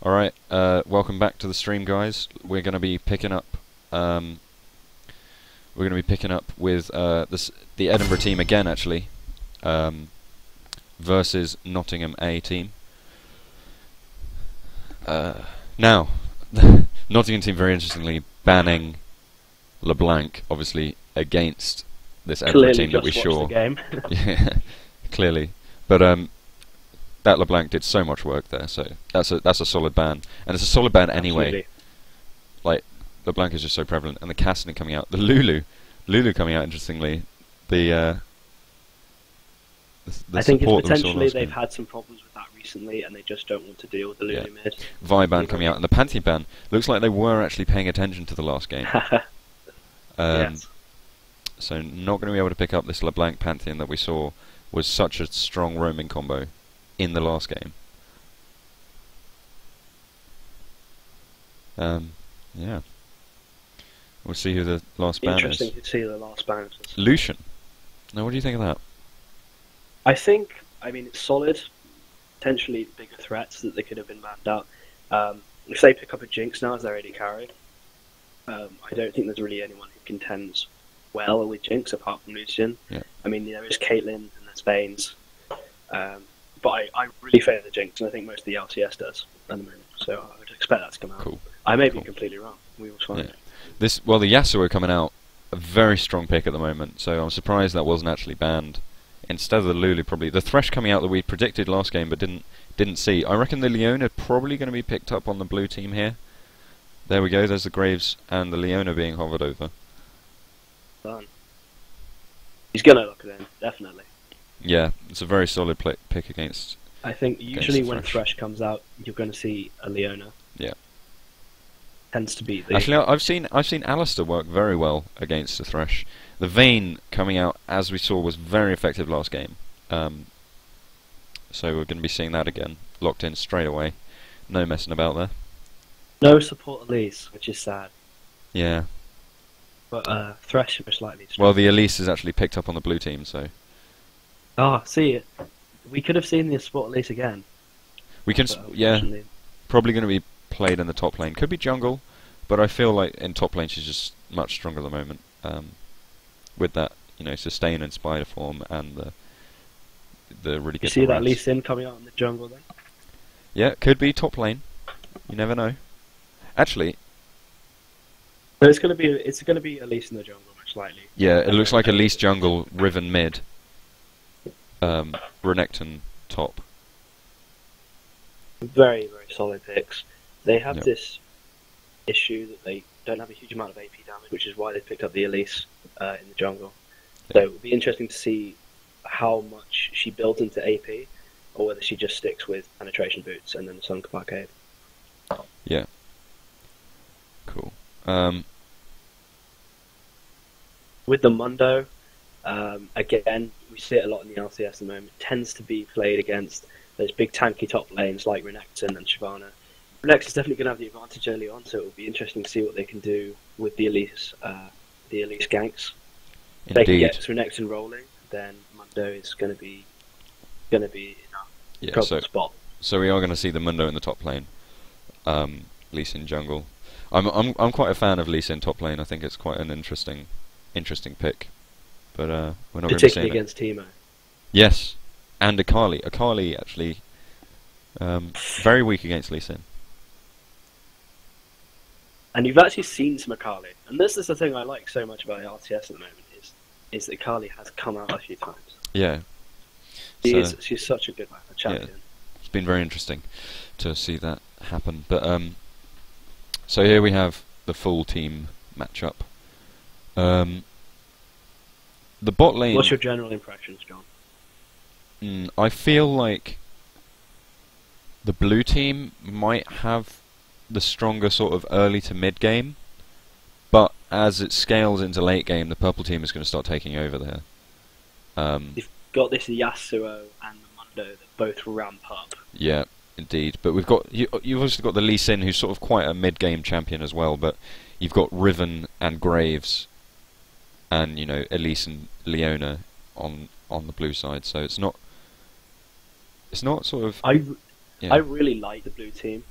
Alright, welcome back to the stream, guys. We're going to be picking up, with the Edinburgh team again, actually, versus Nottingham A team. Now, the Nottingham team, very interestingly, banning LeBlanc, obviously, against this Edinburgh team that we saw. The game. Yeah, clearly. But that LeBlanc did so much work there, so that's a solid ban, and it's a solid ban anyway. Absolutely. Like, LeBlanc is just so prevalent, and the KotN coming out, the Lulu coming out. Interestingly, the I think it's support that we saw potentially last they've game. had some problems with that recently, and they just don't want to deal with the Lulu mid. Vi ban coming out, and the Pantheon ban. Looks like they were actually paying attention to the last game. Yes. So not going to be able to pick up this LeBlanc Pantheon that we saw was such a strong roaming combo in the last game. Yeah. We'll see who the last ban is. Interesting to see the last ban. Lucian. Now, what do you think of that? I mean, it's solid. Potentially bigger threats that they could have been banned out. If they pick up a Jinx now as their AD carry, I don't think there's really anyone who contends well with Jinx apart from Lucian. Yeah. I mean, there is Caitlyn and there's Vaynes. But I really favour the Jinx, and I think most of the LCS does at the moment. So I would expect that to come out. Cool. I may be completely wrong. We will find Yeah. it. Well, the Yasuo coming out, a very strong pick at the moment, so I'm surprised that wasn't actually banned. Instead of the Lulu, probably the Thresh coming out that we predicted last game but didn't see. I reckon the Leona probably going to be picked up on the blue team here. There we go. There's the Graves and the Leona being hovered over. Done. He's gonna lock it in, definitely. Yeah, it's a very solid pick against. I think usually the when Thresh. Thresh comes out, you're going to see a Leona. Yeah. Tends to be the... Actually, I've seen Alistair work very well against the Thresh. The Vayne coming out, as we saw, was very effective last game. So we're going to be seeing that again, locked in straight away. No messing about there. No support Elise, which is sad. Yeah. But Thresh most likely. Well, the Elise is actually picked up on the blue team, so See, we could have seen the support Elise again. we can. Yeah, probably going to be played in the top lane. Could be jungle, but I feel like in top lane she's just much stronger at the moment. With that, sustain and spider form and the really good. You see that harass. Lee Sin coming out in the jungle then? Yeah, could be top lane. You never know. Actually, No, it's gonna be Elise in the jungle most likely. yeah, it looks like Elise jungle, Riven mid, Renekton top. Very, very solid picks. They have Yep. this issue that they don't have a huge amount of AP damage, which is why they picked up the Elise in the jungle. So it would be interesting to see how much she builds into AP, or whether she just sticks with penetration boots and then the Sun Arcade. Yeah. Cool. With the Mundo, again, we see it a lot in the LCS at the moment. It tends to be played against those big tanky top lanes like Renekton and Shyvana. Renekton's definitely going to have the advantage early on, so it will be interesting to see what they can do with the Elise ganks. If they can get Renekton rolling, then Mundo is going to be in a trouble spot. So we are going to see the Mundo in the top lane. Lee Sin jungle. I'm quite a fan of Lee Sin top lane. I think it's quite an interesting pick. But we're not going to be seeing particularly against Teemo. Yes, and Akali. Akali actually very weak against Lee Sin. And you've actually seen some Akali, and this is the thing I like so much about LCS at the moment is that Akali has come out a few times. Yeah. She's such a good champion. Yeah, it's been very interesting to see that happen. But so here we have the full team matchup. The bot lane. What's your general impressions, John? I feel like the blue team might have the stronger sort of early to mid game, but as it scales into late game, the purple team is going to start taking over there. You've got this Yasuo and the Mundo that both ramp up. Yeah, indeed. But you've also got the Lee Sin, who's sort of quite a mid game champion as well. But you've got Riven and Graves, and Elise and Leona on the blue side. So it's not sort of. I really like the blue team.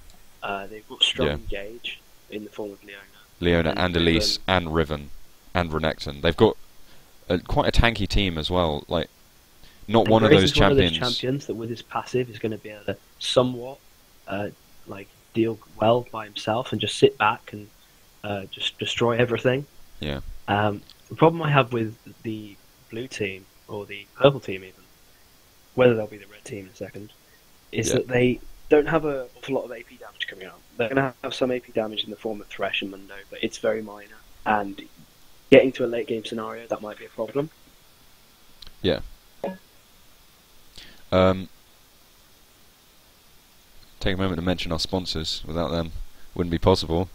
They've got strong Yeah. engage in the form of Leona. Leona And and Elise Riven. and Riven and Renekton. They've got quite a tanky team as well. Like, not And one of Grace those is one of those champions. champions that with his passive is going to be able to somewhat like deal well by himself and just sit back and just destroy everything. Yeah. The problem I have with the blue team or the purple team even, whether they'll be the red team in a second, is Yeah. that they don't have an awful lot of AP damage coming out. They're going to have some AP damage in the form of Thresh and Mundo, but it's very minor. And getting to a late game scenario, that might be a problem. Yeah. Take a moment to mention our sponsors. Without them, wouldn't be possible.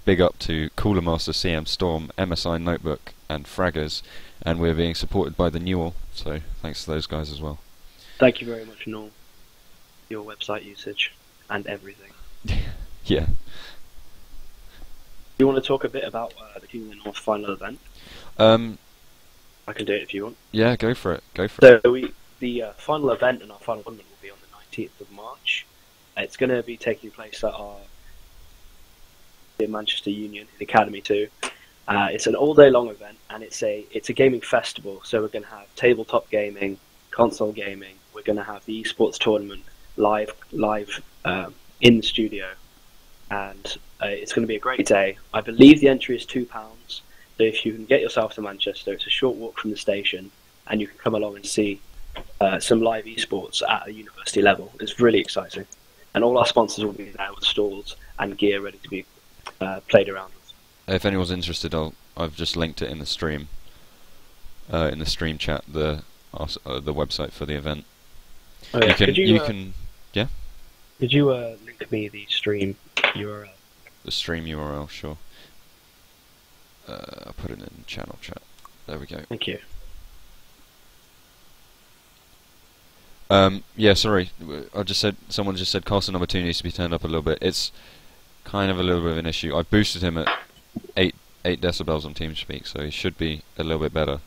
Big up to Cooler Master, CM Storm, MSI Notebook, and Fraggers, and we're being supported by the Newell. So thanks to those guys as well. Thank you very much, Noel. Your website usage and everything. Yeah. You want to talk a bit about the King of the North final event? I can do it if you want. Yeah, go for it. Go for it. So the final event and our final tournament will be on the 19th of March. It's going to be taking place at our in Manchester Union in Academy 2. It's an all-day long event, and it's a gaming festival. So we're going to have tabletop gaming, console gaming. We're going to have the eSports tournament live in the studio, and it's going to be a great day. I believe the entry is £2. So if you can get yourself to Manchester, it's a short walk from the station, and you can come along and see some live esports at a university level. It's really exciting, and all our sponsors will be there with stalls and gear ready to be played around with. If anyone's interested, I've just linked it in the stream chat, the website for the event. Oh, yeah. Could you link me the stream URL? The stream URL, sure. I'll put it in channel chat. There we go. Thank you. Yeah, sorry. Someone just said Castle number 2 needs to be turned up a little bit. It's kind of a little bit of an issue. I boosted him at 8 decibels on TeamSpeak, so he should be a little bit better.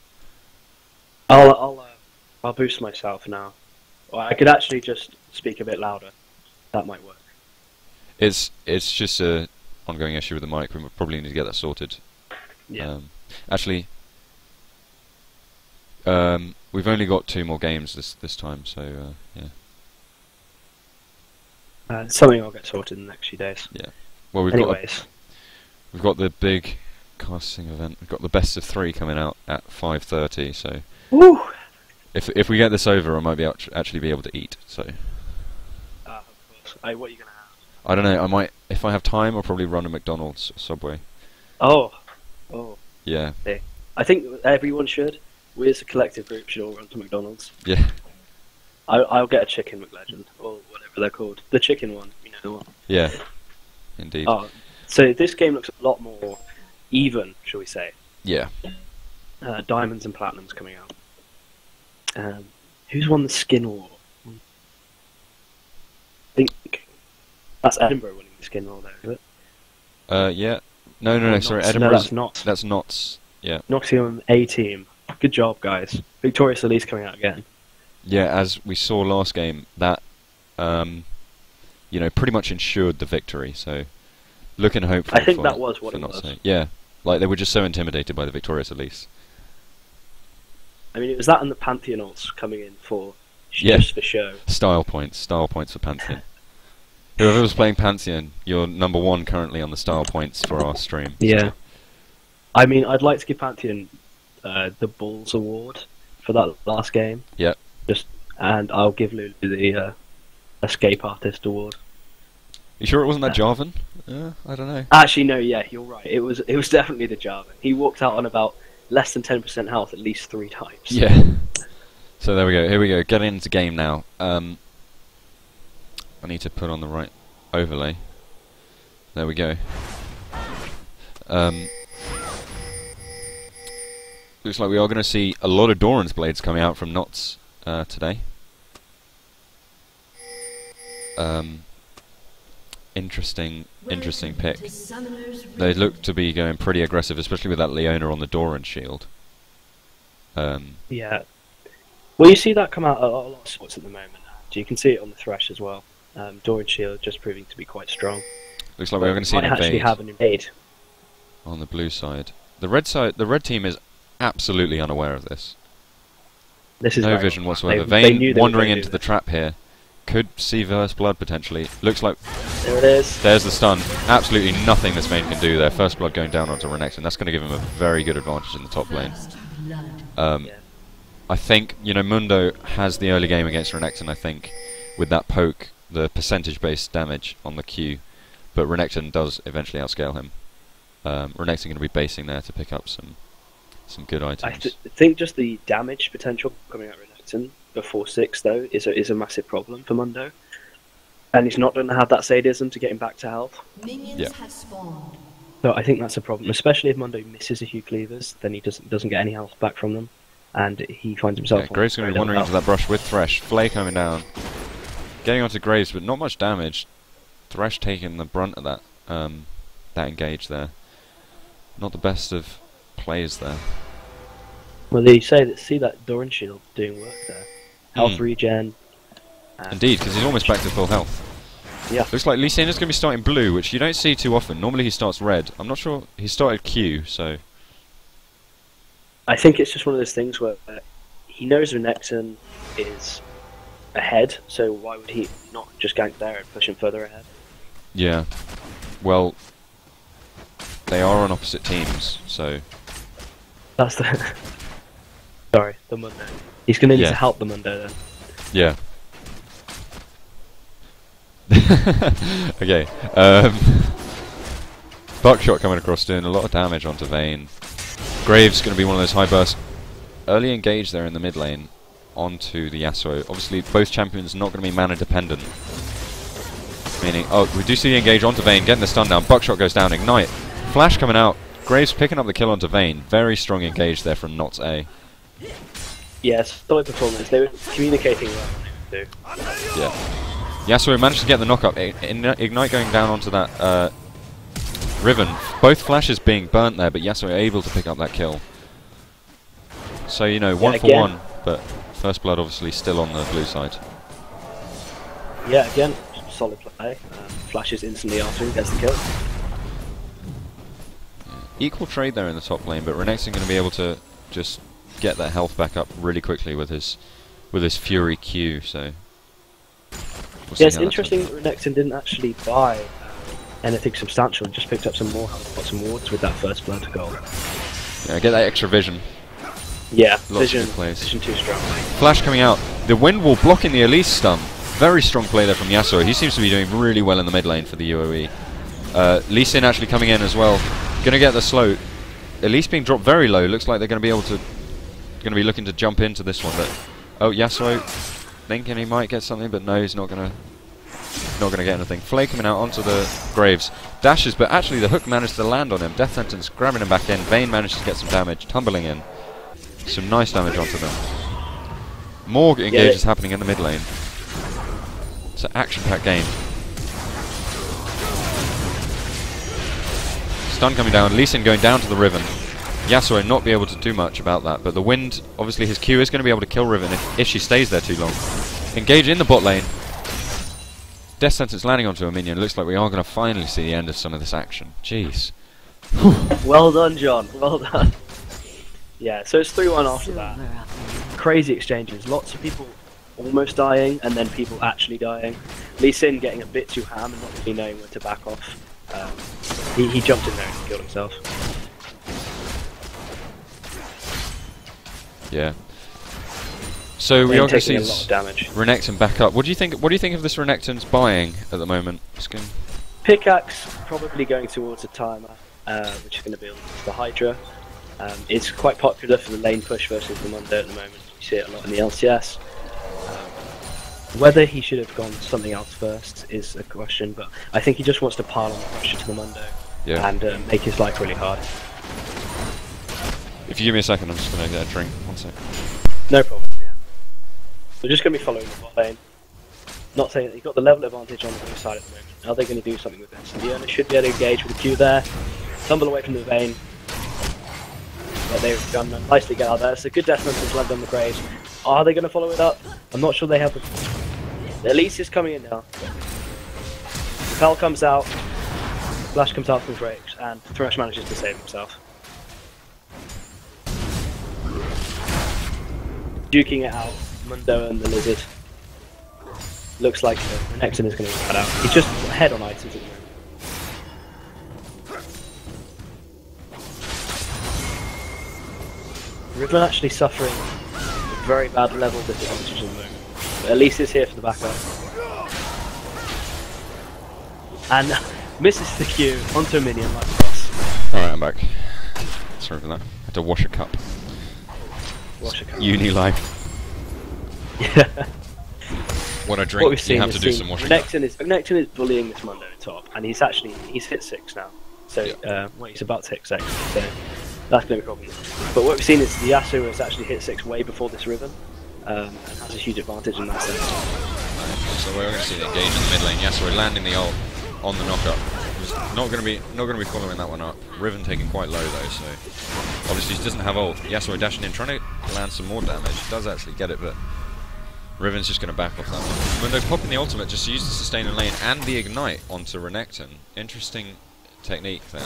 I'll boost myself now. Or I could actually just speak a bit louder. That might work. It's just a ongoing issue with the mic. We probably need to get that sorted. Yeah. Actually, we've only got 2 more games this time, so yeah. It's something I'll get sorted in the next few days. Yeah. Well, we've got the big casting event. We've got the best of 3 coming out at 5:30. So Woo! if we get this over, I might be actually be able to eat. So Of course. What are you gonna have? I don't know. I might, if I have time, I'll probably run a McDonald's or Subway. Oh. Yeah. Okay. I think everyone should. We as a collective group should all run to McDonald's. Yeah. I'll get a chicken McLegend or whatever they're called. The chicken one, you know the one. Yeah. Indeed. So this game looks a lot more even, shall we say? Yeah. Diamonds and platinums coming out. Who's won the skin war? I think that's Edinburgh winning the skin war, though, is it? Yeah. No. Sorry, Notts. Edinburgh. No, that's not. That's Notts. Yeah. Nottingham A team. Good job, guys. Victorious Elise coming out again. Yeah. As we saw last game, that pretty much ensured the victory. So looking hopeful. I think that was what for it Notts. was. Yeah. Like they were just so intimidated by the Victorious Elise. I mean, it was that and the Pantheonals coming in for Yeah. just for show. Style points for Pantheon. Whoever was playing Pantheon, you're number 1 currently on the style points for our stream. Yeah. I mean, I'd like to give Pantheon the Bulls Award for that last game. Yeah. And I'll give Lulu the Escape Artist Award. You sure it wasn't that Jarvan? I don't know. Actually, no. Yeah, you're right. It was definitely the Jarvan. He walked out on about less than 10% health at least 3 times. Yeah. So there we go. Here we go. Getting into game now. I need to put on the right overlay. There we go. Looks like we are going to see a lot of Doran's blades coming out from Notts today. Interesting pick. They look to be going pretty aggressive, especially with that Leona on the Doran shield. Yeah. Well, you see that come out a lot of spots at the moment. So you can see it on the Thresh as well. Door and Shield just proving to be quite strong. Looks like we're going to see an might actually invade have an invade. on the blue side. The red team is absolutely unaware of this. This is No very vision well. whatsoever. They knew Vayne they wandering were gonna into do the trap here. Could see Verse Blood potentially. Looks like There it is. there's the stun. Absolutely nothing this main can do there. First Blood going down onto Renekton. That's going to give him a very good advantage in the top lane. Yeah. I think, you know, Mundo has the early game against Renekton, I think, with that poke, the percentage-based damage on the Q. But Renekton does eventually outscale him. Renekton going to be basing there to pick up some good items. I think just the damage potential coming out of Renekton before 6 though is a massive problem for Mundo, and he's not going to have that sadism to get him back to health. Yeah. Have spawned. So I think that's a problem, especially if Mundo misses a few cleavers, then he doesn't get any health back from them, and he finds himself. Yeah, Graves going to be wandering into that brush with Thresh. Flay coming down, getting onto Graves, but not much damage. Thresh taking the brunt of that that engage there. Not the best of plays there. Well, they see that Doran Shield doing work there. Health regen. Indeed, because he's almost back to full health. Yeah. Looks like Lee Sin is going to be starting blue, which you don't see too often. Normally he starts red. I'm not sure. He started Q, so... I think it's just one of those things where he knows Renekton is ahead, so why would he not just gank there and push him further ahead? Yeah. Well, they are on opposite teams, so... That's the... Sorry, the Mundo. He's going to need to help the Mundo then. Yeah. Okay. Buckshot coming across doing a lot of damage onto Vayne. Graves going to be one of those high burst. Early engage there in the mid lane onto the Yasuo. Obviously both champions not going to be mana dependent. Meaning, oh, we do see the engage onto Vayne, getting the stun down. Buckshot goes down, ignite. Flash coming out. Graves picking up the kill onto Vayne. Very strong engage there from Nots A. Yes, solid performance. They were communicating well when they would do. Yeah. Yasuo managed to get the knockup. Ignite going down onto that Riven. Both flashes being burnt there, but Yasuo able to pick up that kill. So, you know, one for one, but First Blood obviously still on the blue side. Yeah, again, solid play. Flashes instantly after him, gets the kill. Yeah. Equal trade there in the top lane, but Renekton going to be able to just get that health back up really quickly with his Fury Q, so... Yeah, it's interesting that Renekton didn't actually buy anything substantial and just picked up some more health, got some wards with that First Blood goal. Yeah, get that extra vision. Yeah, Lots vision too strong. Flash coming out. The wind wall blocking the Elise stun. Very strong play there from Yasuo. He seems to be doing really well in the mid lane for the UOE. Lee Sin actually coming in as well. Gonna get the slow. Elise being dropped very low. Looks like they're gonna be able to... Gonna be looking to jump into this one, but... Oh, Yasuo thinking he might get something, but no, he's not gonna get anything. Flay coming out onto the Graves. Dashes, but actually the hook managed to land on him. Death Sentence grabbing him back in. Vayne managed to get some damage, tumbling in. Some nice damage onto them. More engages happening in the mid lane. It's an action-packed game. Stun coming down. Lee Sin going down to the Riven. Yasuo not be able to do much about that, but the wind, obviously his Q is going to be able to kill Riven if she stays there too long. Engage in the bot lane. Death Sentence landing onto a minion. Looks like we are going to finally see the end of some of this action. Jeez. Well done, John. Well done. Yeah, so it's 3-1 after that. Crazy exchanges. Lots of people almost dying, and then people actually dying. Lee Sin getting a bit too ham and not really knowing when to back off. He jumped in there and killed himself. Yeah. So we are going to see Renekton back up. What do you think? What do you think of this Renekton's buying at the moment? Pickaxe probably going towards a timer, which is going to be the Hydra. It's quite popular for the lane push versus the Mundo at the moment. You see it a lot in the LCS. Whether he should have gone something else first is a question, but I think he just wants to pile on the pressure to the Mundo and make his life really hard. If you give me a second, I'm just going to get a drink. 1 sec. No problem. Yeah. We're just going to be following the bot lane. Not saying that you've got the level advantage on the blue side at the moment. Are they going to do something with this? Leona should be able to engage with the Q there. Tumble away from the Vayne. But they've done nicely get out there. It's a good death sentence landed on the Graves. Are they going to follow it up? I'm not sure they have Elise is coming in now. Pell comes out. Flash comes out from Drakes, and Thresh manages to save himself. Duking it out, Mundo and the Lizard. Looks like Renekton is going to cut out. He's just ahead on items at the moment. Riven actually suffering a very bad level disadvantage at the moment. But Elise is here for the backup. And misses the Q onto a minion like a boss. Alright, I'm back. Sorry for that. Had to wash a cup. Wash a cup. Uni life. Yeah. When I drink, you have to do some washing up. Renekton is bullying this Mundo top, and he's hit 6 now. So yeah. well, he's about to hit 6. So that's going to be a problem. But what we've seen is the Yasuo has actually hit 6 way before this Riven, and has a huge advantage in that sense. So we're going to see the engage in the mid lane. Yasuo landing the ult on the knockup. He's not going to be following that one up. Riven taking quite low though, so obviously he doesn't have ult. Yasuo dashing in, trying to land some more damage. Does actually get it, but Riven's just going to back off that one. Mundo popping the ultimate just to use the sustain in lane and the ignite onto Renekton. Interesting technique there.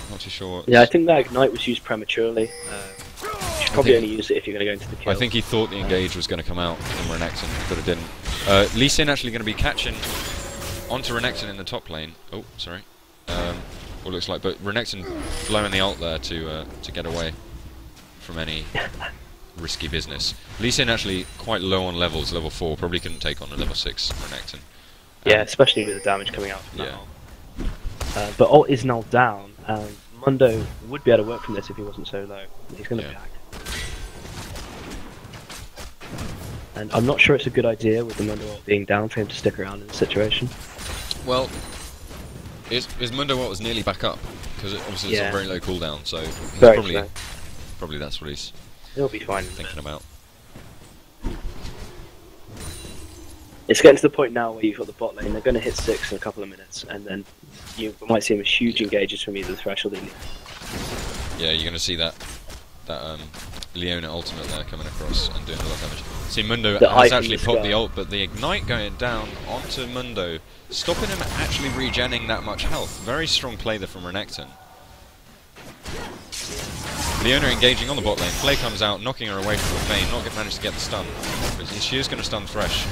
Not too sure. Yeah, I think that ignite was used prematurely. You should probably only use it if you're going to go into the kill. I think he thought the engage was going to come out from Renekton, but it didn't. Lee Sin actually going to be catching onto Renekton in the top lane. Oh, sorry. What looks like, but Renekton blowing the ult there to get away from any risky business. Lee Sin actually quite low on levels, level 4, probably couldn't take on a level 6 Renekton. Yeah, especially with the damage coming out from that yeah. ult. But ult is now down, and Mundo would be able to work from this if he wasn't so low. He's going to pack. And I'm not sure it's a good idea with the Mundo ult being down for him to stick around in the situation. Well, his Mundo ult was nearly back up, because obviously it's a very low cooldown, so probably that's what he'll be fine thinking about. It's getting to the point now where you've got the bot lane, they're going to hit 6 in a couple of minutes, and then you might see him as huge engages from either the Thresh or the Elite. Yeah, you're going to see that Leona ultimate there coming across and doing a lot of damage. See, Mundo has actually popped the ult, but the ignite going down onto Mundo, stopping him actually regenning that much health. Very strong play there from Renekton. Leona engaging on the bot lane. Flay comes out, knocking her away from the Vayne, not managed to get the stun. But she is going to stun Thresh.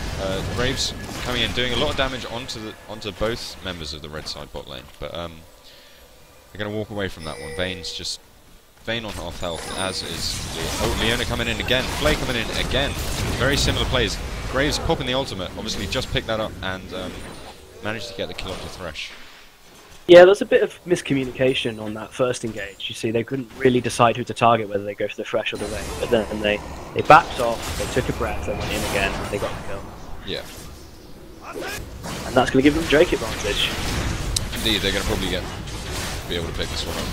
Graves coming in, doing a lot of damage onto both members of the red side bot lane. But they're going to walk away from that one. Vayne on half health, as is Leona. Oh, Leona coming in again. Flay coming in again. Very similar plays. Graves popping the ultimate, obviously just picked that up and managed to get the kill onto Thresh. Yeah, there's a bit of miscommunication on that first engage. You see, they couldn't really decide who to target, whether they go for the Thresh or the Vayne. But then they backed off, they took a breath, they went in again, and they got the kill. Yeah. And that's going to give them Drake advantage. Indeed, they're going to probably be able to pick this one up.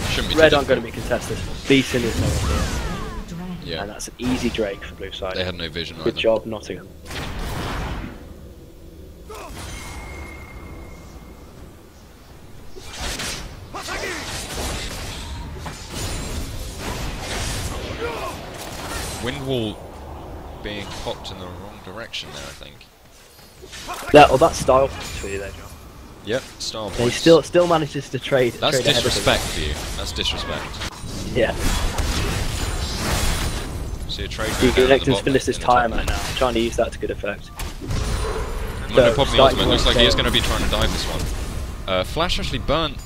Shouldn't be Red aren't going to be contested. Lee Sin is no one here. Yeah. And that's an easy Drake for blue side. They had no vision. Good job, Nottingham. Windwall being popped in the wrong direction there, I think. That's style points for you there, John. Yep, style He points. still manages to trade. That's disrespect for you. That's disrespect. Yeah. See a trade. Renekton's finished his timer now, trying to use that to good effect. Mundo popping the ultimate. Looks like he is going to be trying to dive this one. Flash actually burnt,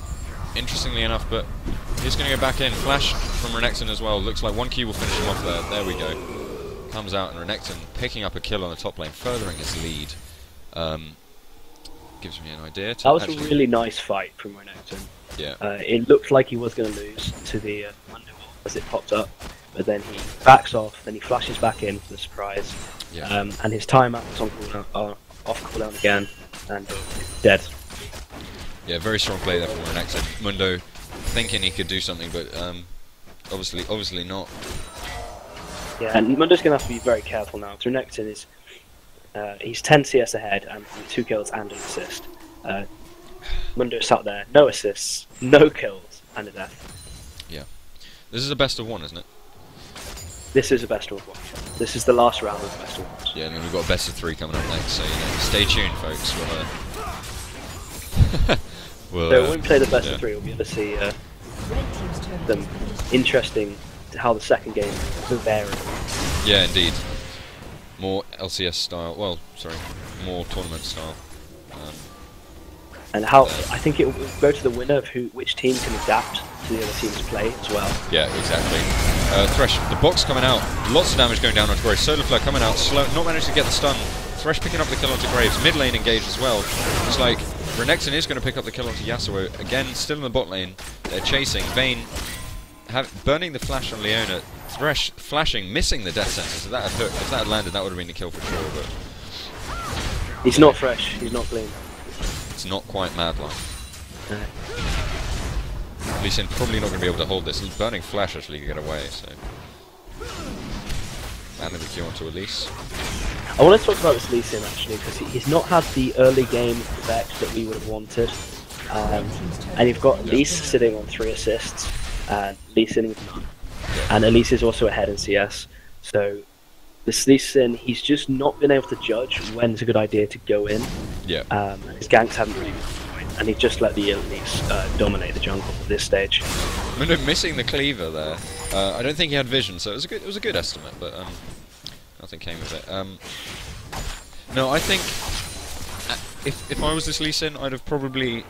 interestingly enough, but he's going to go back in. Flash from Renekton as well. Looks like 1Q will finish him off there. There we go. Comes out and Renekton picking up a kill on the top lane, furthering his lead. Gives me an idea. That was a really nice fight from Renekton. Yeah. It looked like he was going to lose to the Mundo as it popped up, but then he backs off, then he flashes back in for the surprise. Yeah. And his timeout was on cooldown, off cooldown again, and dead. Yeah, very strong play there from Renekton. Mundo thinking he could do something, but obviously not. Yeah, and Mundo's going to have to be very careful now. Renekton is he's 10 CS ahead and 2 kills and an assist. Mundo sat there, no assists, no kills, and a death. Yeah. This is a best of 1, isn't it? This is a best of 1. This is the last round of the best of ones. Yeah, and then we've got a best of 3 coming up next, so stay tuned, folks. We'll, So when we play the best yeah. of 3, we'll be able to see them interesting to how the second game will vary. Yeah, indeed. More LCS style. Well, sorry, more tournament style. And how I think it will go to the winner of which team can adapt to the other team's play as well. Yeah, exactly. Thresh, the box coming out, lots of damage going down onto Graves. Solar Flare coming out, slow, not managed to get the stun. Thresh picking up the kill onto Graves. Mid lane engaged as well. It's like Renekton is going to pick up the kill onto Yasuo. Again, still in the bot lane. They're chasing. Vayne burning the flash on Leona. Thresh flashing, missing the death sentence. If that had hooked, if that had landed, that would have been the kill for sure. But He's not fresh. He's not clean. it's not quite Madline. No. Lee Sin probably not going to be able to hold this. Burning flash actually can get away. So landing the Q onto Elise. I want to talk about this Lee Sin actually, because he's not had the early game effect that we would have wanted. And you've got Elise sitting on 3 assists, and Lee Sin with none. And Elise is also ahead in CS. So this Lee Sin, he's just not been able to judge when's a good idea to go in. Yeah. His ganks haven't really been on point, and he's just let the Elise dominate the jungle at this stage. Mundo missing the cleaver there. I don't think he had vision, so it was a good estimate, but nothing came of it. No, I think if I was this Lee Sin, I'd have probably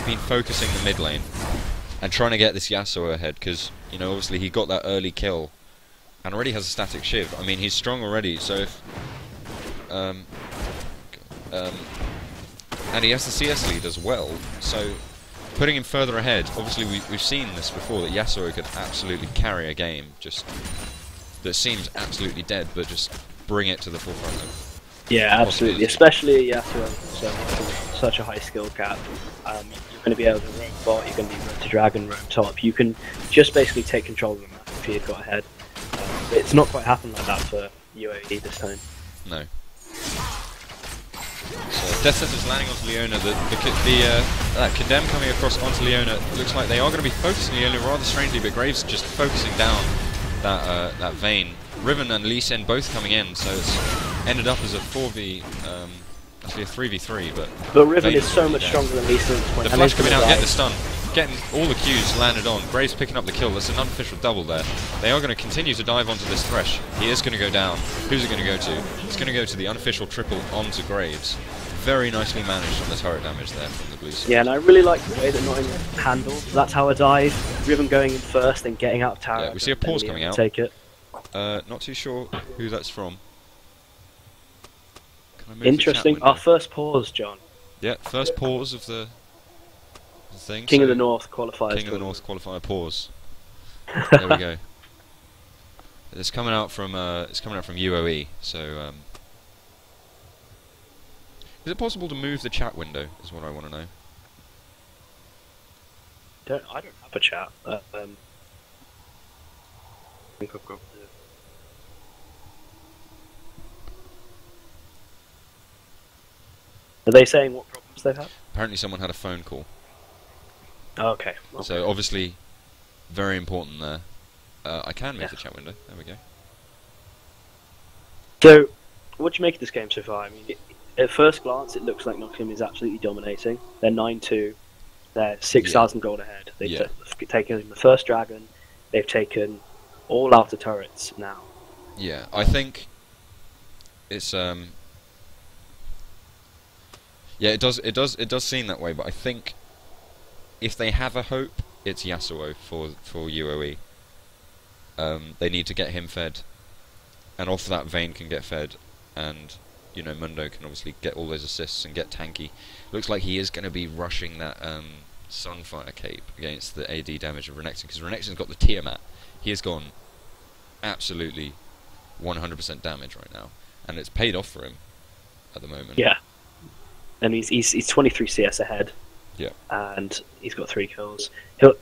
been focusing the mid lane and trying to get this Yasuo ahead, because you know obviously he got that early kill and already has a static shiv. I mean he's strong already, so if and he has the CS lead as well, so putting him further ahead. Obviously we've seen this before, that Yasuo could absolutely carry a game just that seems absolutely dead, but just bring it to the forefront of. Yeah, absolutely. Especially Yasuo, so such a high skill cap. You're going to be able to roam bot, you're going to be roam to dragon, roam top. You can just basically take control of the map if you had got ahead. It's not quite happened like that for UAE this time. No. So Death Sentence landing onto Leona. That Condemn coming across onto Leona. It looks like they are going to be focusing Leona rather strangely, but Graves just focusing down that Vayne. Riven and Lee Sin both coming in, so it's ended up as a 4v, actually a 3v3, but Riven is so much stronger than Lee Sin at this point. The flash coming out, getting the stun, getting all the Qs landed on. Graves picking up the kill. That's an unofficial double there. They are going to continue to dive onto this Thresh. He is going to go down. Who's it going to go to? It's going to go to the unofficial triple onto Graves. Very nicely managed on the turret damage there from the blue side. Yeah, and I really like the way that Nottingham handled that tower dive. Riven going in first, then getting out of tower. Yeah, we see a pause coming out. Take it. Not too sure who that's from. Can I move Interesting. the chat window? Our first pause, John. Yeah, first pause of the thing. King so of the North qualifiers. King of the North qualifier pause. There we go. It's coming out from UOE. So is it possible to move the chat window? Is what I want to know. I don't have a chat. I think I've got. Are they saying what problems they've had? Apparently, someone had a phone call. Oh, okay. So obviously, very important there. I can move the chat window. There we go. So, what do you make of this game so far? I mean, at first glance, it looks like Nottingham is absolutely dominating. They're 9-2. They're 6,000 gold ahead. They've taken the first dragon. They've taken all outer turrets now. Yeah, I think it's yeah, it does seem that way, but I think if they have a hope, it's Yasuo for UOE. They need to get him fed, and off that Vayne can get fed, and you know Mundo can obviously get all those assists and get tanky. Looks like he is going to be rushing that Sunfire cape against the AD damage of Renekton, because Renekton's got the Tiamat. He has gone absolutely 100% damage right now, and it's paid off for him at the moment. Yeah, and he's 23 CS ahead. Yeah, and he's got 3 kills.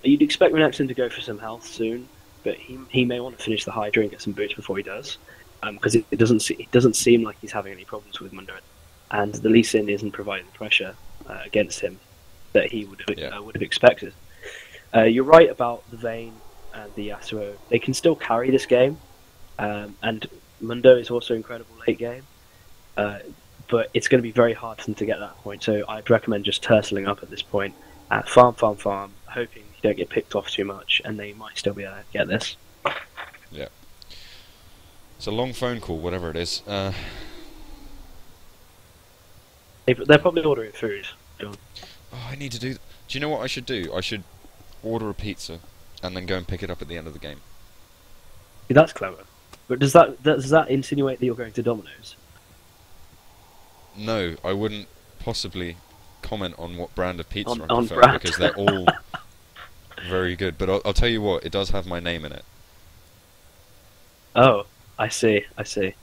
You'd expect Renekton to go for some health soon, but he may want to finish the Hydra and get some boots before he does, because it doesn't seem like he's having any problems with Mundo, and the Lee Sin isn't providing pressure against him that he would have expected. You're right about the Vayne and the Yasuo. They can still carry this game. And Mundo is also incredible late game. But it's going to be very hard for them to get that point. So I'd recommend just turtling up at this point. Farm, hoping you don't get picked off too much, and they might still be able to get this. Yeah. It's a long phone call, whatever it is. They're probably ordering food. Oh, I need to do... Do you know what I should do? I should order a pizza and then go and pick it up at the end of the game. Yeah, that's clever. But does that insinuate that you're going to Domino's? No, I wouldn't possibly comment on what brand of pizza I On prefer brand. because they're all very good. But I'll tell you what, it does have my name in it. Oh, I see. That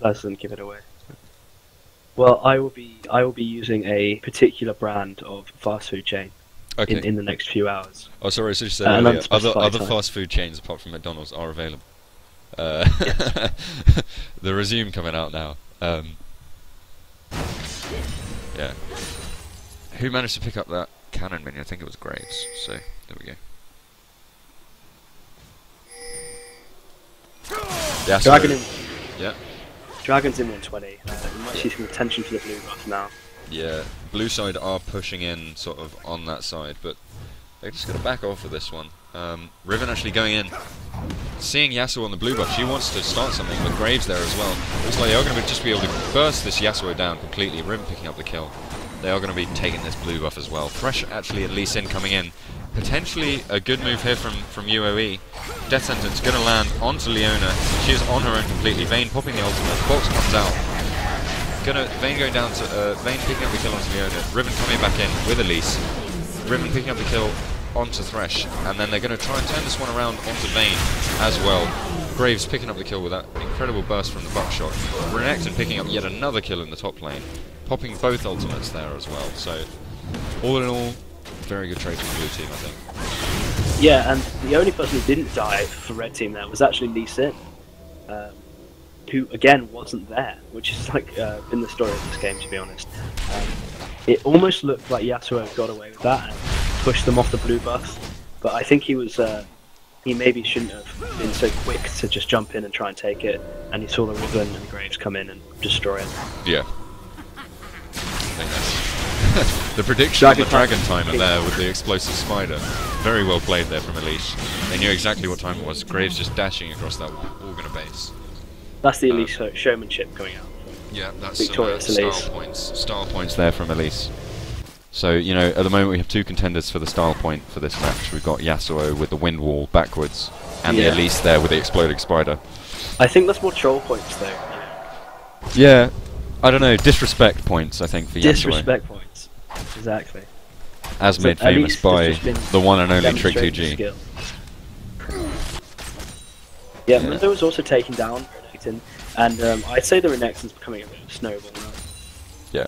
doesn't give it away. Well, I will be using a particular brand of fast food chain in the next few hours. Oh, sorry, I should say earlier, other time. fast food chains apart from McDonald's are available. Yes. The Resume coming out now. Yeah. Who managed to pick up that cannon minion? I think it was Graves. So there we go. Yeah. Dragon's in 120. We might see some attention for the blue buff now. Yeah. Blue side are pushing in sort of on that side, but they're just going to back off of this one. Riven actually going in. Seeing Yasuo on the blue buff, she wants to start something, but Graves there as well. Looks like they are going to just be able to burst this Yasuo down completely. Riven picking up the kill. They are going to be taking this blue buff as well. Thresh actually at least in coming in. Potentially a good move here from UOE. Death Sentence going to land onto Leona. She is on her own completely. Vayne popping the ultimate. Box comes out. Vayne going down to Vayne picking up the kill onto Leona. Riven coming back in with Elise. Riven picking up the kill onto Thresh, and then they're going to try and turn this one around onto Vayne as well. Graves picking up the kill with that incredible burst from the buckshot. Renekton picking up yet another kill in the top lane, popping both ultimates there as well. So, all in all, very good trade from the blue team, I think. Yeah, and the only person who didn't die for red team there was actually Lee Sin, who again wasn't there, which is like been the story of this game, to be honest. It almost looked like Yasuo got away with that and pushed them off the blue buff, but I think he maybe shouldn't have been so quick to just jump in and try and take it, and he saw the Riven and the Graves come in and destroy it. Yeah. I think that's the prediction of the dragon timer there with the explosive spider. Very well played there from Elise. They knew exactly what time it was. Graves just dashing across that Organa base. That's the Elise showmanship coming out. Yeah, that's Victorious style points there from Elise. So, you know, at the moment we have two contenders for the style point for this match. We've got Yasuo with the wind wall backwards, and the Elise there with the exploding spider. I think that's more troll points though. Yeah, I don't know, disrespect points I think for Yasuo. Disrespect points, exactly. As so made famous by the one and only Trick2G. Yeah, Mundo was also taking down Renekton, and I'd say the Renekton's becoming a bit of a snowball now. Yeah.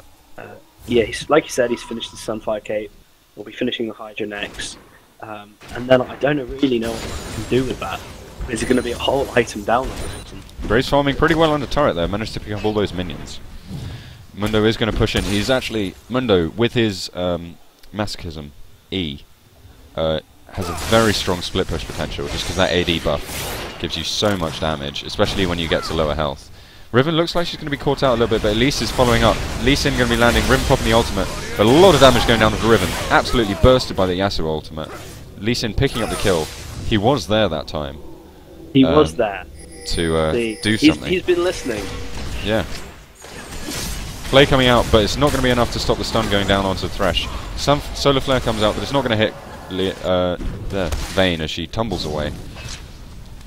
Yeah, like you said, he's finished the Sunfire Cape. We'll be finishing the Hydra next, and then I don't really know what we can do with that. Is it going to be a whole item down on Renekton? Graves farming pretty well on the turret there, managed to pick up all those minions. Mundo is going to push in. He's actually Mundo with his Masochism E has a very strong split push potential, just because that AD buff gives you so much damage, especially when you get to lower health. Riven looks like she's going to be caught out a little bit, but Elise is following up. Lee Sin going to be landing, Riven popping the ultimate, but a lot of damage going down to Riven. Absolutely bursted by the Yasuo ultimate. Lee Sin picking up the kill. He was there that time. He was there. To do something. He's been listening. Yeah. Play coming out, but it's not going to be enough to stop the stun going down onto Thresh. Some Solar Flare comes out, but it's not going to hit Vayne as she tumbles away.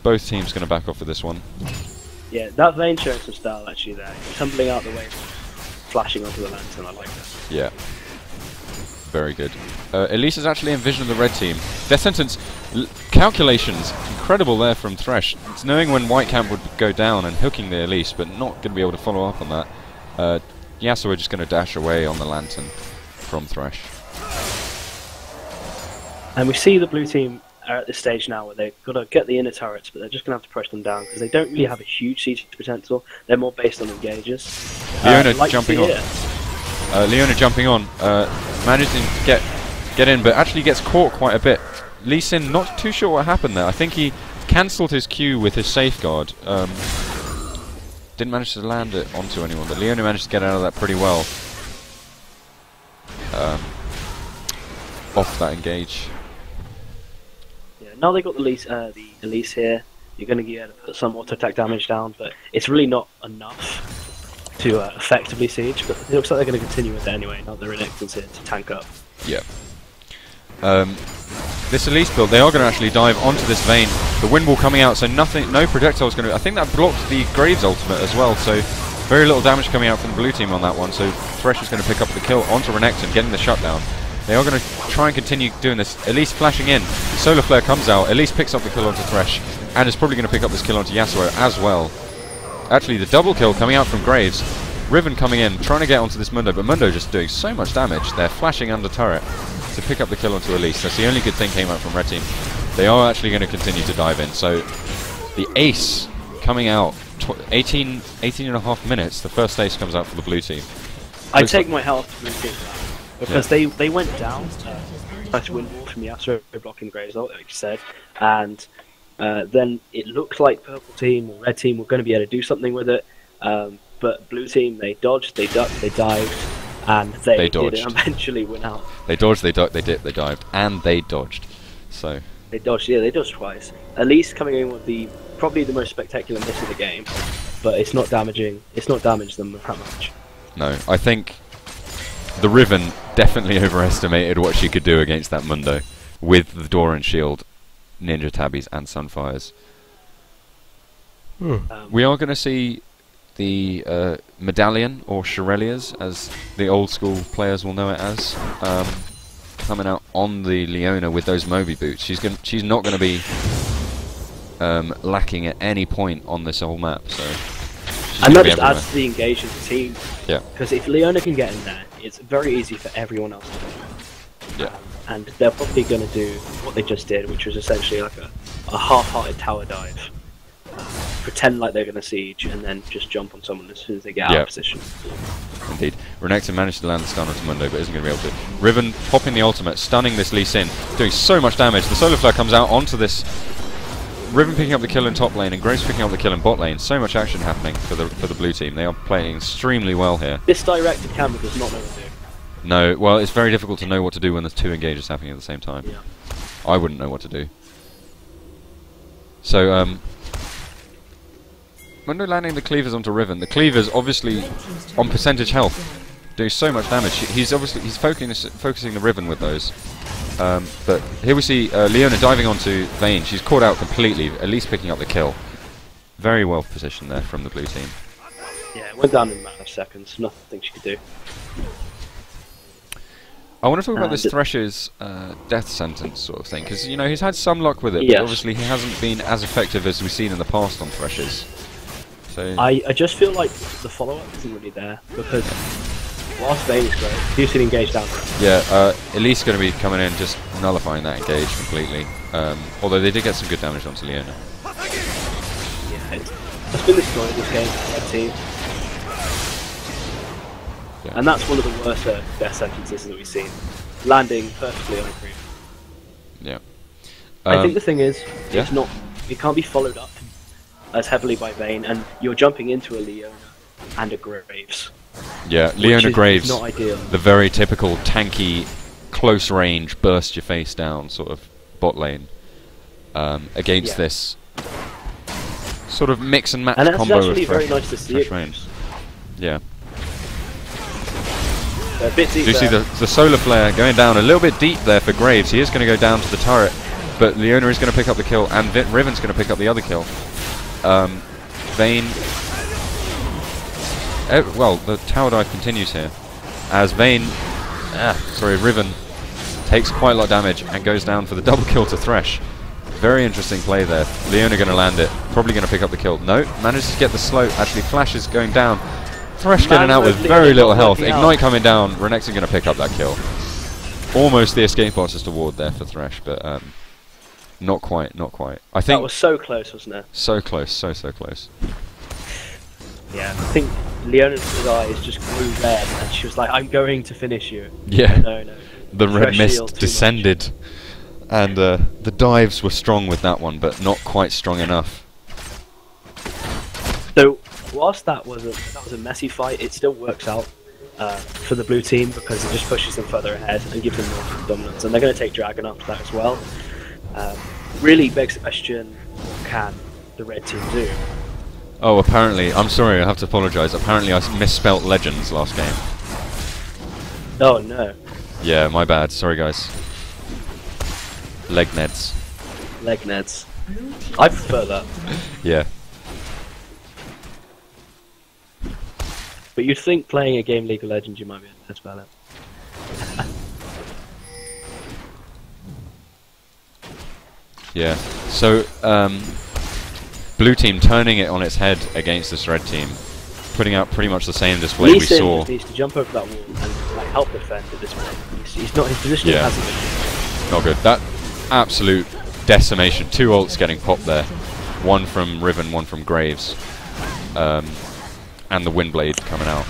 Both teams going to back off for this one. Yeah, that Vayne showing some style actually there. Tumbling out the way, flashing onto the lantern, I like that. Yeah. Very good. Elise has actually envisioned the red team. Death Sentence calculations, incredible there from Thresh. It's knowing when White Camp would go down and hooking the Elise, but not going to be able to follow up on that. Yasuo just going to dash away on the lantern from Thresh. And we see the blue team are at this stage now where they've got to get the inner turrets, but they're just going to have to push them down because they don't really have a huge siege potential. They're more based on engages. Leona jumping on. Leona jumping on, managing to get in, but actually gets caught quite a bit. Lee Sin not too sure what happened there. I think he cancelled his Q with his safeguard. Didn't manage to land it onto anyone, but Leona managed to get out of that pretty well. Off that engage. Yeah, now they got the Elise here. You're going to be able to put some auto attack damage down, but it's really not enough to effectively siege. But it looks like they're going to continue with it anyway. Now the Renekton's here to tank up. Yeah. This Elise build, they are going to actually dive onto this Vayne. The wind wall coming out, so nothing, no projectile is going to. I think that blocked the Graves ultimate as well. So very little damage coming out from the blue team on that one. So Thresh is going to pick up the kill onto Renekton, getting the shutdown. They are going to try and continue doing this. Elise flashing in. Solar Flare comes out. Elise picks up the kill onto Thresh, and is probably going to pick up this kill onto Yasuo as well. Actually, the double kill coming out from Graves. Riven coming in, trying to get onto this Mundo, but Mundo just doing so much damage. They're flashing under turret to pick up the kill onto Elise. That's the only good thing came out from Red Team. They are actually going to continue to dive in. So the ace coming out, 18 and a half minutes. The first ace comes out for the blue team. I take my health to blue team for that. Because they went down, nice wind wall from Yasuo blocking the Graves ult, like you said, and then it looked like purple team or red team were going to be able to do something with it, but blue team, they dodged, they ducked, they dived, and they did eventually win out. They dodged, they ducked, they dipped, they dived, and they dodged. So they dodged, yeah, they dodged twice. Elise coming in with probably the most spectacular miss of the game, but it's not damaging. It's not damaged them that much. No, I think the Riven definitely overestimated what she could do against that Mundo with the Doran Shield, Ninja Tabbies, and Sunfires. We are going to see the Medallion, or Shirelias, as the old school players will know it as, coming out on the Leona with those Moby boots. She's not going to be lacking at any point on this whole map. So, and that just adds to the engage of the team. Yeah. Because if Leona can get in there, it's very easy for everyone else to do. Yeah. And they're probably going to do what they just did, which was essentially like a half-hearted tower dive. Pretend like they're going to siege, and then just jump on someone as soon as they get out of position. Indeed. Renekton managed to land the stun onto Mundo, but isn't going to be able to. Riven popping the ultimate, stunning this Lee Sin, doing so much damage. The Solar Flare comes out onto this. Riven picking up the kill in top lane, and Graves picking up the kill in bot lane. So much action happening for the blue team. They are playing extremely well here. This directed camera does not know what to do. No, well, it's very difficult to know what to do when there's two engages happening at the same time. Yeah. I wouldn't know what to do. So, Mundo landing the cleavers onto Riven. The cleavers obviously on percentage health, doing so much damage. He's focusing the Riven with those. But here we see Leona diving onto Vayne. She's caught out completely, at least picking up the kill. Very well positioned there from the blue team. Yeah, it went down in a matter of seconds. Nothing she could do. I want to talk about this Thresh's death sentence sort of thing, because, you know, he's had some luck with it, but obviously he hasn't been as effective as we've seen in the past on Thresh's. So I just feel like the follow-up isn't really there, because whilst Vayne is great, do you see the engage down? Yeah, Elise going to be coming in, just nullifying that engage completely. Although they did get some good damage onto Leona. Yeah, it's been the story of this game for Red Team. Yeah. And that's one of the worst death sentences that we've seen. Landing perfectly on a creep. Yeah. I think the thing is, it can't be followed up as heavily by Vayne, and you're jumping into a Leona and a Graves. Yeah, Leona Graves, not ideal. The very typical tanky, close range, burst your face down sort of bot lane against this sort of mix and match and combo of actually very nice to see it. Yeah. A bit deep. Do you see the Solar Flare going down a little bit deep there for Graves? He is going to go down to the turret, but Leona is going to pick up the kill, and Riven's going to pick up the other kill. Vayne. Well, the tower dive continues here as Vayne. Riven takes quite a lot of damage and goes down for the double kill to Thresh. Very interesting play there. Leona going to land it, probably going to pick up the kill. No, manages to get the slope. Actually, Flash is going down. Thresh getting out with very little health. Ignite coming down. Renekton going to pick up that kill. Almost the escape artist award there for Thresh, but not quite, not quite. I think that was so close, wasn't it? So close, so close. Yeah, I think Leona's eyes just grew red, and she was like, "I'm going to finish you." Yeah. No. The red mist descended And the dives were strong with that one, but not quite strong enough. So whilst that was a messy fight, it still works out for the blue team because it just pushes them further ahead and gives them more dominance. And they're going to take Dragon after that as well. Really begs the question: what can the red team do? Oh, apparently, I'm sorry, I have to apologise. Apparently, I misspelt Legends last game. Oh no. Yeah, my bad. Sorry, guys. Legneds. Legneds. I prefer that. Yeah. But you'd think playing a game League of Legends you might be able to spell it. Yeah. So, blue team turning it on its head against this red team, putting out pretty much the same display we saw. Needs to jump over that wall and like, help defend at this point. He's not, his position hasn't been. Not good. That absolute decimation. 2 ults getting popped there. One from Riven, one from Graves. And the Windblade coming out.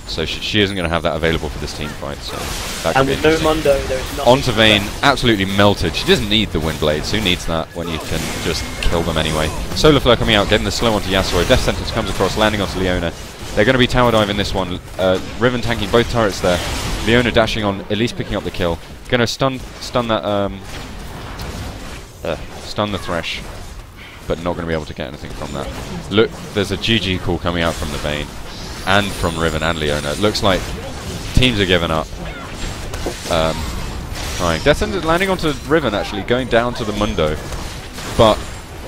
So she isn't going to have that available for this team fight. So that could be no Mundo, there's nothing. Onto Vayne, absolutely melted. She doesn't need the Windblades. Who needs that when you can just kill them anyway? Solar Flare coming out, getting the slow onto Yasuo. Death Sentence comes across, landing onto Leona. They're going to be tower diving this one. Riven tanking both turrets there. Leona dashing on, at least picking up the kill. Going to stun that stun the Thresh, but not going to be able to get anything from that. Look, there's a GG call coming out from the Vayne, and from Riven and Leona. It looks like teams are giving up. Trying. Death Sentence landing onto Riven, actually, going down to the Mundo, but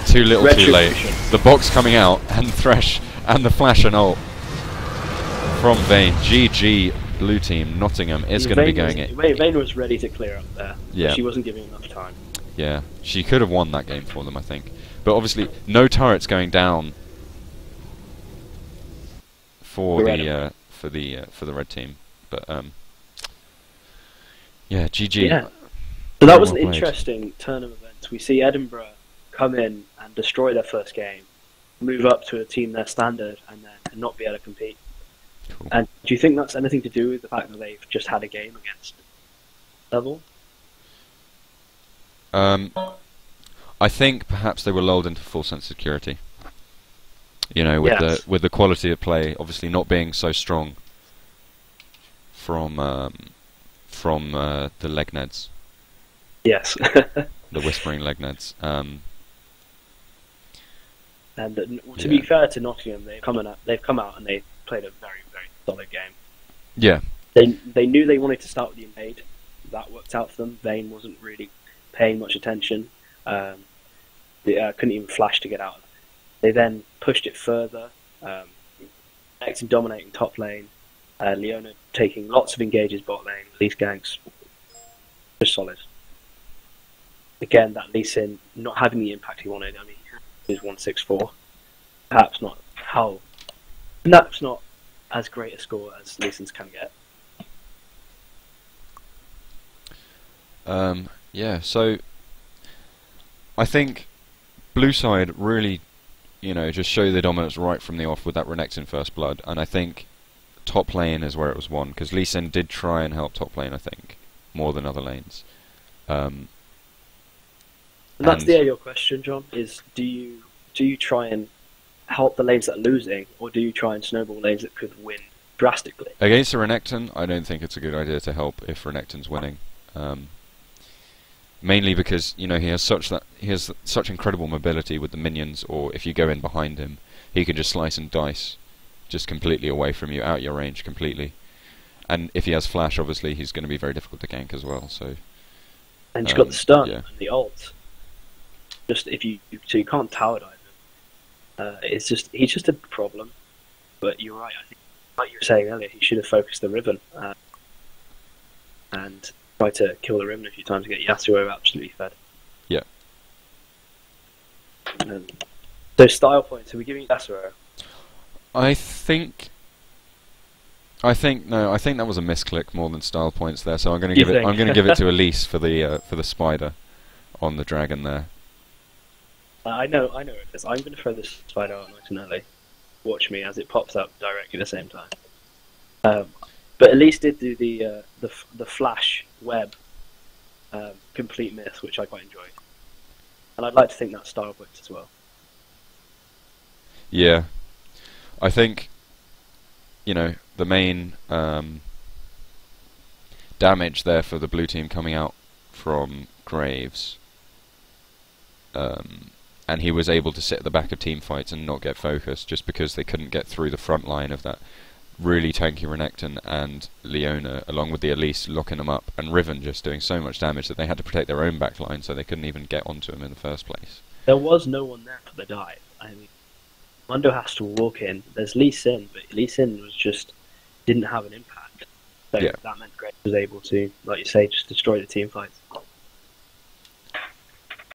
too little too late. The box coming out, and Thresh, and the flash and ult from Vayne. GG, blue team. Nottingham is going to be going it. Vayne was ready to clear up there. Yeah. She wasn't giving enough time. Yeah, she could have won that game for them, I think. But obviously, no turrets going down for the red team. But yeah, GG. Yeah. So that was an interesting turn of events. We see Edinburgh come in and destroy their first game, move up to a team their standard, and then not be able to compete. Cool. And do you think that's anything to do with the fact that they've just had a game against Level? I think perhaps they were lulled into full sense of security. You know, with the quality of play, obviously not being so strong from the Legneds. Yes. The Whispering Legneds. And to be fair to Nottingham, they've come out and they played a very, very solid game. Yeah. They knew they wanted to start with the invade. That worked out for them. Vayne wasn't really paying much attention. They couldn't even flash to get out. They then pushed it further, acting dominating top lane. Leona taking lots of engages bot lane. Lee ganks, just solid. Again, that Lee Sin not having the impact he wanted. I mean, he was 164. Perhaps not as great a score as Lee Sin's can get. Yeah, so I think blue side really, just show their dominance right from the off with that Renekton first blood, and I think top lane is where it was won, because Lee Sin did try and help top lane, I think, more than other lanes. And that's the your question, John, is do you try and help the lanes that are losing, or do you try and snowball lanes that could win drastically? Against a Renekton, I don't think it's a good idea to help if Renekton's winning. Mainly because he has such incredible mobility with the minions, or if you go in behind him, he can just slice and dice, just completely away from you, out your range completely. And if he has flash, obviously he's going to be very difficult to gank as well. So. And he's got the stun and the ult. So you can't tower dive him. He's just a problem. But you're right. I think, like you were saying earlier, he should have focused the Riven and try to kill the Riven a few times to get Yasuo absolutely fed. Yeah. So style points, are we giving Yasuo? I think that was a misclick more than style points there. So I'm going to give it to Elise for the spider on the dragon there. I know it is. I'm going to throw this spider out nice and early. Watch me as it pops up directly at the same time. But Elise did do the flash web complete miss, which I quite enjoyed. And I'd like to think that style worked as well. Yeah, I think the main damage there for the blue team coming out from Graves, and he was able to sit at the back of team fights and not get focused just because they couldn't get through the front line of that really tanky Renekton and Leona, along with the Elise locking them up, and Riven just doing so much damage that they had to protect their own back line, so they couldn't even get onto him in the first place. There was no one there for the dive. I mean, Mundo has to walk in. There's Lee Sin, but Lee Sin didn't have an impact. So Yeah. that meant Graves was able to, like you say, just destroy the team fights.